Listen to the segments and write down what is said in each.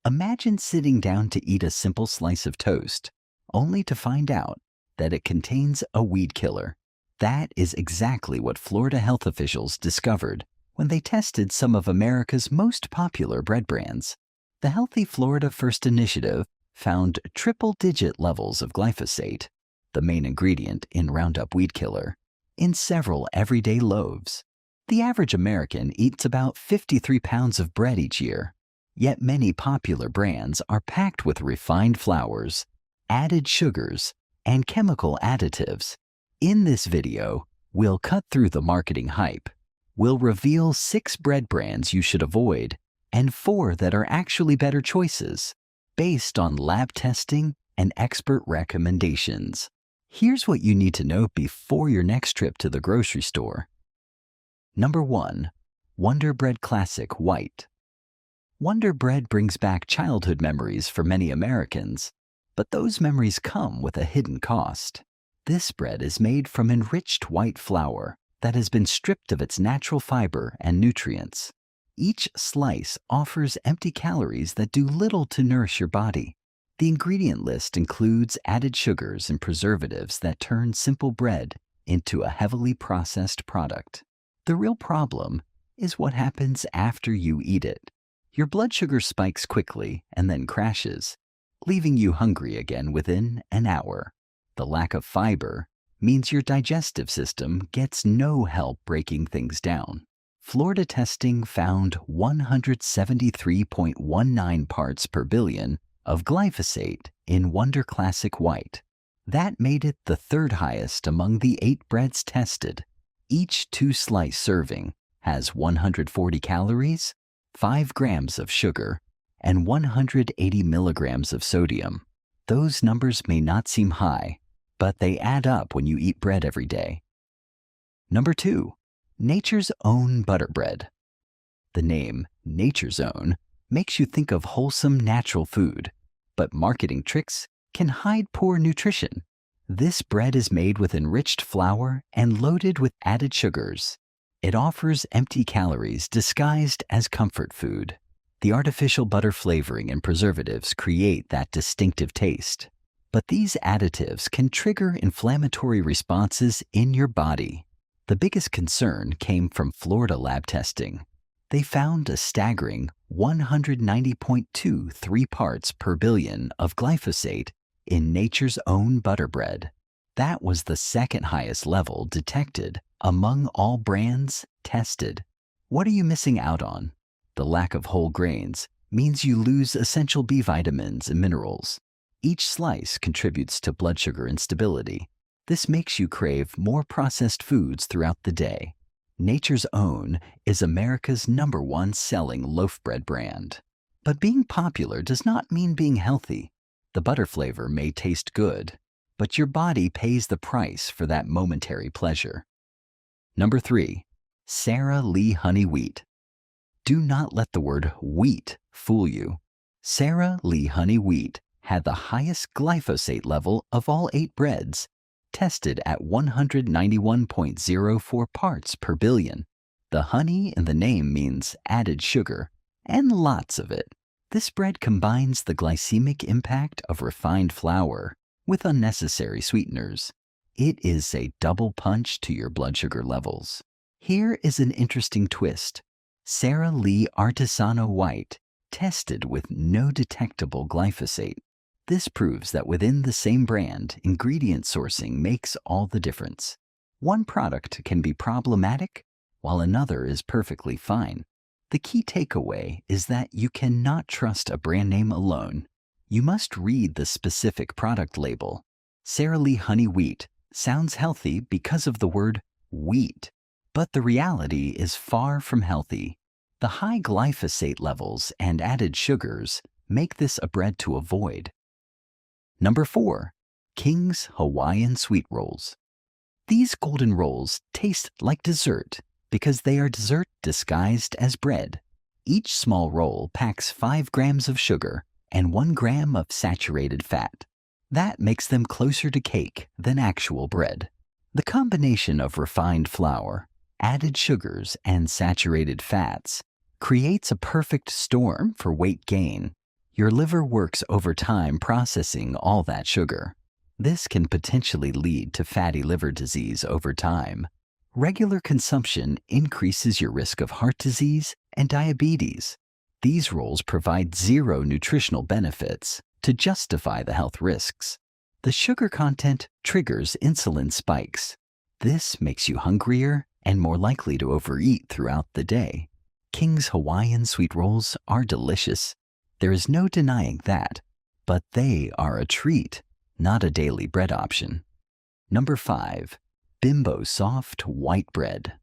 Imagine sitting down to eat a simple slice of toast, only to find out that it contains a weed killer. That is exactly what Florida health officials discovered when they tested some of America's most popular bread brands. The Healthy Florida First initiative found triple-digit levels of glyphosate, the main ingredient in Roundup weed killer, in several everyday loaves. The average American eats about 53 pounds of bread each year, yet many popular brands are packed with refined flours, added sugars, and chemical additives. In this video, we'll cut through the marketing hype. We'll reveal 6 bread brands you should avoid and 4 that are actually better choices, based on lab testing and expert recommendations. Here's what you need to know before your next trip to the grocery store. Number 1. Wonder Bread Classic White. Wonder Bread brings back childhood memories for many Americans, but those memories come with a hidden cost. This bread is made from enriched white flour that has been stripped of its natural fiber and nutrients. Each slice offers empty calories that do little to nourish your body. The ingredient list includes added sugars and preservatives that turn simple bread into a heavily processed product. The real problem is what happens after you eat it. Your blood sugar spikes quickly and then crashes, leaving you hungry again within an hour. The lack of fiber means your digestive system gets no help breaking things down. Florida testing found 173.19 parts per billion of glyphosate in Wonder Classic White. That made it the 3rd highest among the 8 breads tested. Each 2-slice serving has 140 calories, 5 grams of sugar, and 180 milligrams of sodium. Those numbers may not seem high, but they add up when you eat bread every day. Number 2. Nature's Own Butter Bread. The name Nature's Own makes you think of wholesome natural food, but marketing tricks can hide poor nutrition. This bread is made with enriched flour and loaded with added sugars. It offers empty calories disguised as comfort food. The artificial butter flavoring and preservatives create that distinctive taste. But these additives can trigger inflammatory responses in your body. The biggest concern came from Florida lab testing. They found a staggering 190.23 parts per billion of glyphosate in Nature's Own Butter Bread. That was the 2nd highest level detected among all brands tested. What are you missing out on? The lack of whole grains means you lose essential B vitamins and minerals. Each slice contributes to blood sugar instability. This makes you crave more processed foods throughout the day. Nature's Own is America's #1 selling loaf bread brand. But being popular does not mean being healthy. The butter flavor may taste good, but your body pays the price for that momentary pleasure. Number 3. Sara Lee Honey Wheat. Do not let the word wheat fool you. Sara Lee Honey Wheat had the highest glyphosate level of all 8 breads, tested at 191.04 parts per billion. The honey in the name means added sugar, and lots of it. This bread combines the glycemic impact of refined flour with unnecessary sweeteners. It is a double punch to your blood sugar levels. Here is an interesting twist. Sara Lee Artisano White tested with no detectable glyphosate. This proves that within the same brand, ingredient sourcing makes all the difference. One product can be problematic, while another is perfectly fine. The key takeaway is that you cannot trust a brand name alone. You must read the specific product label. Sara Lee Honey Wheat sounds healthy because of the word wheat, but the reality is far from healthy. The high glyphosate levels and added sugars make this a bread to avoid. Number 4. King's Hawaiian Sweet Rolls. These golden rolls taste like dessert because they are dessert disguised as bread. Each small roll packs 5 grams of sugar and 1 gram of saturated fat. That makes them closer to cake than actual bread. The combination of refined flour, added sugars, and saturated fats creates a perfect storm for weight gain. Your liver works overtime processing all that sugar. This can potentially lead to fatty liver disease over time. Regular consumption increases your risk of heart disease and diabetes. These rolls provide zero nutritional benefits to justify the health risks. The sugar content triggers insulin spikes. This makes you hungrier and more likely to overeat throughout the day. King's Hawaiian sweet rolls are delicious. There is no denying that, but they are a treat, not a daily bread option. Number 5. Bimbo Soft White Bread.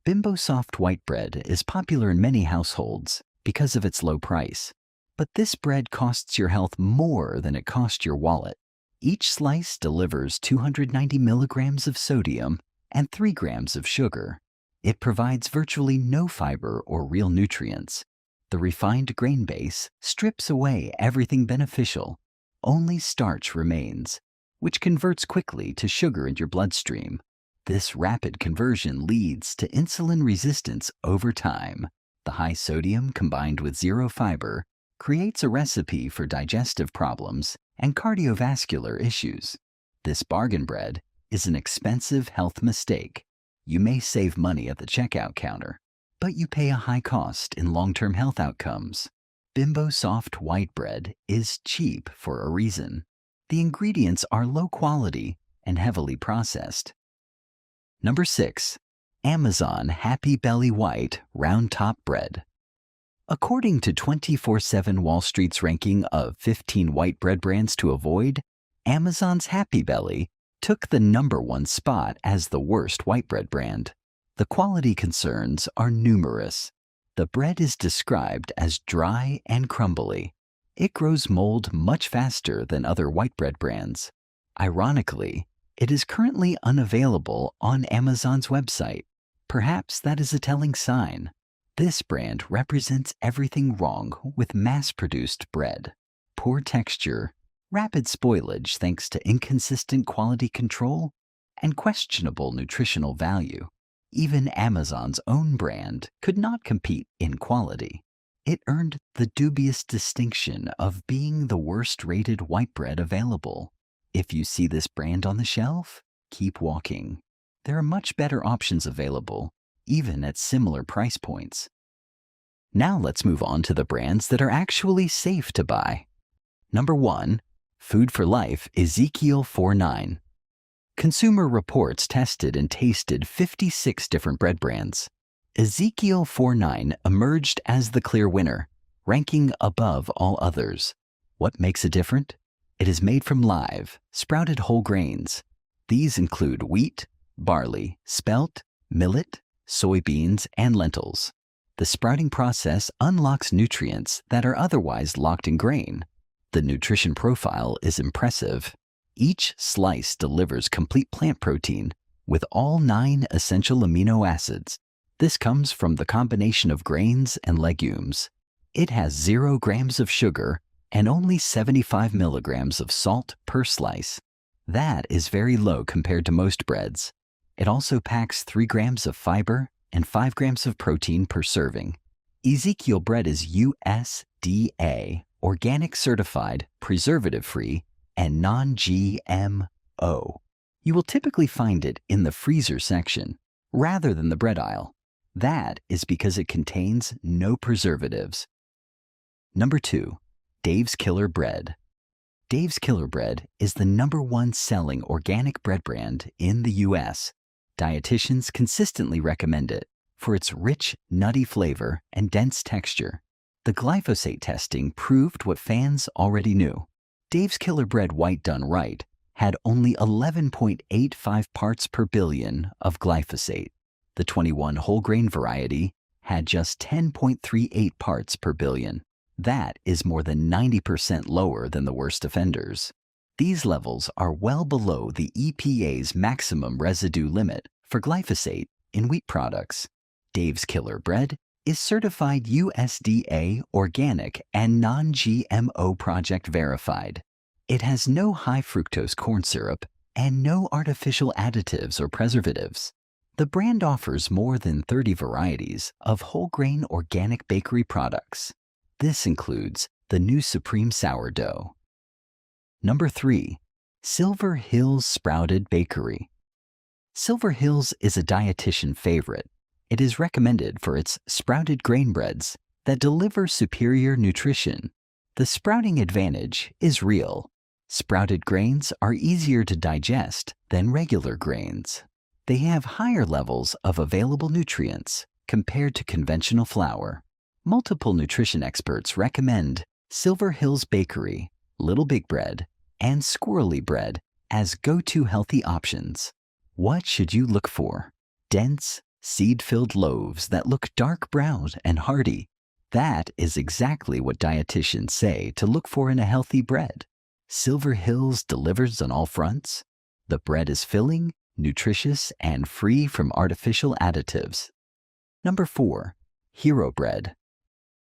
Bimbo Soft White Bread is popular in many households because of its low price. But this bread costs your health more than it costs your wallet. Each slice delivers 290 milligrams of sodium and 3 grams of sugar. It provides virtually no fiber or real nutrients. The refined grain base strips away everything beneficial. Only starch remains, which converts quickly to sugar in your bloodstream. This rapid conversion leads to insulin resistance over time. The high sodium combined with zero fiber creates a recipe for digestive problems and cardiovascular issues. This bargain bread is an expensive health mistake. You may save money at the checkout counter, but you pay a high cost in long-term health outcomes. Bimbo Soft White Bread is cheap for a reason. The ingredients are low quality and heavily processed. Number 6. Amazon Happy Belly White Round Top Bread. According to 24/7 Wall Street's ranking of 15 white bread brands to avoid, Amazon's Happy Belly took the #1 spot as the worst white bread brand. The quality concerns are numerous. The bread is described as dry and crumbly. It grows mold much faster than other white bread brands. Ironically, it is currently unavailable on Amazon's website. Perhaps that is a telling sign. This brand represents everything wrong with mass-produced bread. Poor texture, rapid spoilage thanks to inconsistent quality control, and questionable nutritional value. Even Amazon's own brand could not compete in quality. It earned the dubious distinction of being the worst-rated white bread available. If you see this brand on the shelf, keep walking. There are much better options available, even at similar price points. Now let's move on to the brands that are actually safe to buy. Number 1. Food for Life Ezekiel 4:9. Consumer Reports tested and tasted 56 different bread brands. Ezekiel 4:9 emerged as the clear winner, ranking above all others. What makes it different? It is made from live, sprouted whole grains. These include wheat, barley, spelt, millet, soybeans, and lentils. The sprouting process unlocks nutrients that are otherwise locked in grain. The nutrition profile is impressive. Each slice delivers complete plant protein with all 9 essential amino acids. This comes from the combination of grains and legumes. It has 0 grams of sugar and only 75 milligrams of salt per slice. That is very low compared to most breads. It also packs 3 grams of fiber and 5 grams of protein per serving. Ezekiel bread is USDA, organic certified, preservative-free, and non-GMO. You will typically find it in the freezer section rather than the bread aisle. That is because it contains no preservatives. Number 2. Dave's Killer Bread. Dave's Killer Bread is the #1 selling organic bread brand in the U.S. Dietitians consistently recommend it for its rich, nutty flavor and dense texture. The glyphosate testing proved what fans already knew. Dave's Killer Bread White done right had only 11.85 parts per billion of glyphosate. The 21 whole grain variety had just 10.38 parts per billion. That is more than 90% lower than the worst offenders. These levels are well below the EPA's maximum residue limit for glyphosate in wheat products. Dave's Killer Bread is certified USDA organic and non-GMO project verified. It has no high fructose corn syrup and no artificial additives or preservatives. The brand offers more than 30 varieties of whole grain organic bakery products. This includes the new supreme sourdough. Number 3. Silver Hills Sprouted Bakery. Silver Hills is a dietitian favorite. It is recommended for its sprouted grain breads that deliver superior nutrition. The sprouting advantage is real. Sprouted grains are easier to digest than regular grains. They have higher levels of available nutrients compared to conventional flour. Multiple nutrition experts recommend Silver Hills Bakery, Little Big Bread, and Squirrely Bread as go-to healthy options. What should you look for? Dense, seed-filled loaves that look dark brown and hearty. That is exactly what dietitians say to look for in a healthy bread. Silver Hills delivers on all fronts. The bread is filling, nutritious, and free from artificial additives. Number 4. Hero Bread.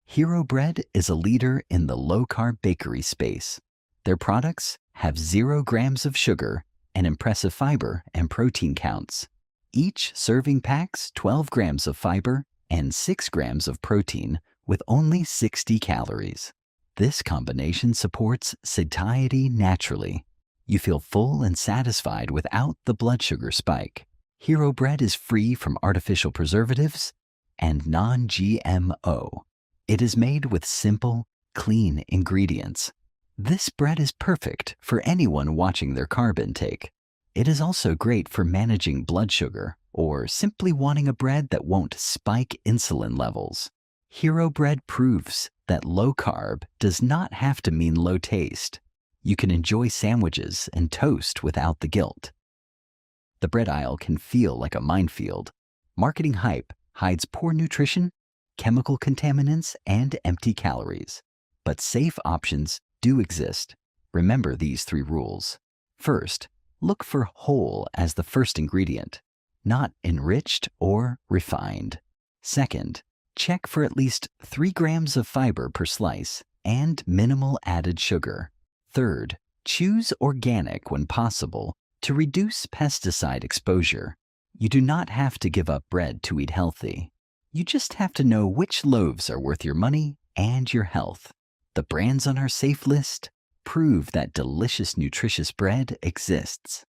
Hero Bread is a leader in the low-carb bakery space. Their products have 0 grams of sugar and impressive fiber and protein counts. Each serving packs 12 grams of fiber and 6 grams of protein with only 60 calories. This combination supports satiety naturally. You feel full and satisfied without the blood sugar spike. Hero Bread is free from artificial preservatives and non-GMO. It is made with simple, clean ingredients. This bread is perfect for anyone watching their carb intake. It is also great for managing blood sugar or simply wanting a bread that won't spike insulin levels. Hero Bread proves that low carb does not have to mean low taste. You can enjoy sandwiches and toast without the guilt. The bread aisle can feel like a minefield. Marketing hype hides poor nutrition, chemical contaminants, and empty calories. But safe options do exist. Remember these 3 rules. First, look for whole as the first ingredient, not enriched or refined. Second, check for at least 3 grams of fiber per slice and minimal added sugar. Third, choose organic when possible to reduce pesticide exposure. You do not have to give up bread to eat healthy. You just have to know which loaves are worth your money and your health. The brands on our safe list prove that delicious, nutritious bread exists.